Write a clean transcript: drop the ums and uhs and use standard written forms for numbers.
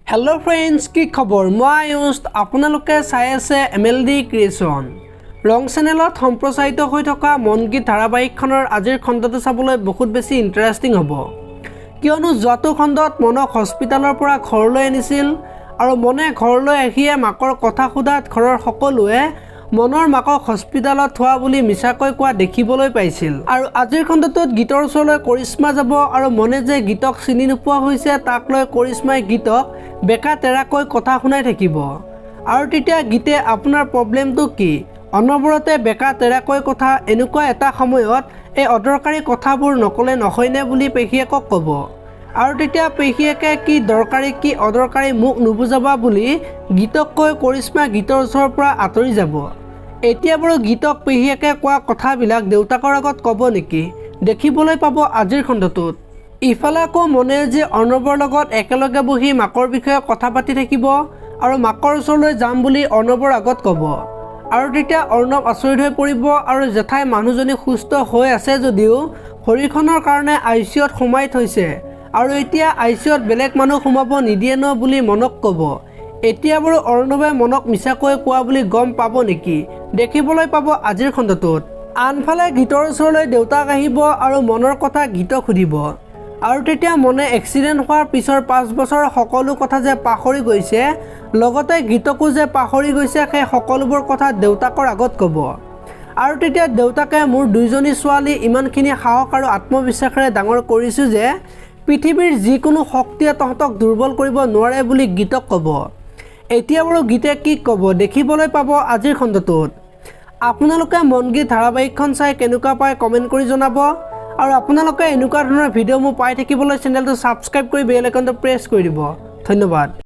Hello friends की खबर मैं आयुष आपनालोके चाই আছে MLD Creation रंग चेनेলত सम्प्रचारित হৈ থকা মন গীত ধাৰাবাহিকখনৰ আজিৰ খণ্ডটো চাবলৈ বহুত বেছি ইন্টাৰেষ্টিং হ'ব কিয়নো যোৱাটো খণ্ডত মনক হস্পিটালৰ পৰা ঘৰলৈ আনিছিল আৰু মনে ঘৰলৈ আহিয়ে মাকৰ কথা খুদাত ঘৰৰ সকলোৱে মনৰ মাকক হস্পিটালত থোৱা বুলি মিছাকৈ কোৱা দেখিবলৈ পাইছিল আৰু আজিৰ খণ্ডটোত গীতৰ ওচৰলৈ কৰিশ্মা যাব আৰু মনে যে গীতক চিনি নোপোৱা হৈছে তাক লৈ কৰিশ্মাই গীতক বেকা তেৰাকৈ কথা শুনাই থাকিব আৰু তেতিয়া গীতে আপোনাৰ প্ৰবলেমটো কি অনবৰতে বেকা তেৰাকৈ কথা এনেকুৱা এটা সময়ত এই অদৰকাৰী কথাবোৰ নকলে নহয়নে বুলি পেহীয়েকক ক'ব আৰু তেতিয়া পেহীয়েকে কি দৰকাৰী কি অদৰকাৰী মুখ নুবুজাবা বুলি গীতক কৈ কৰিশ্মা গীতৰ ওচৰৰ পৰা আঁতৰি যাব এতিয়া বাৰু গীতক পেহীয়েকে কোৱা কথাবিলাক দেউতাকৰ আগত ক'ব নেকি দেখিবলৈ পাব আজিৰ খণ্ডটোত ইফালে আকৌ মনে যে অৰ্ণৱৰ লগত একেলগে বহি মাকৰ বিষয়ে কথা পাতি থাকিব আৰু মাকৰ ওচৰলৈ যাম বুলি অৰ্ণৱৰ আগত ক'ব আৰু তেতিয়া অৰ্ণৱ আচৰিত হৈ পৰিব আৰু জেঠাই মানুহজনী সুস্থ হৈ আছে যদিও শৰীৰখনৰ কাৰণে আইচিইউত সোমাই থৈছে আৰু এতিয়া আইচিইউত বেলেগ মানুহ সোমাব নিদিয়ে ন বুলি মনক ক'ব এতিয়া বাৰু অৰ্ণৱে মনক মিছাকৈ কোৱা বুলি গম পাব নেকি দেখিবলৈ পাব আজিৰ খণ্ডটোত আনফালে গীতৰ ওচৰলৈ দেউতাক আহিব আৰু মনৰ কথা গীতক সুধিব আৰু তেতিয়া মনে এক্সিডেণ্ট হোৱাৰ পিছৰ 5 বছৰ সকলো কথা যে পাহৰি গৈছে লগতে গীতকো যে পাহৰি গৈছে সেই সকলোবোৰ কথা দেউতাকৰ আগত ক'ব আৰু তেতিয়া দেউতাকে মোৰ দুইজনী ছোৱালী ইমানখিনি সাহস আৰু আত্মবিশ্বাসেৰে ডাঙৰ কৰিছো যে পৃথিৱীৰ যিকোনো শক্তিয়ে তহঁতক দুৰ্বল কৰিব নোৱাৰে বুলি গীতক ক'ব এতিয়া বাৰু গীতে কি ক'ব দেখিবলৈ পাব আজিৰ খণ্ডটোত আপোনালোকে মন গীত ধাৰাবাহিকখন চাই কেনেকুৱা পায় কমেণ্ট কৰি জনাব আৰু আপোনালোকে এনেকুৱা ধৰণৰ ভিডিঅ' মোৰ পাই থাকিবলৈ চেনেলটো ছাবস্ক্ৰাইব কৰি বেল আইকনটো প্ৰেছ কৰি দিব ধন্যবাদ।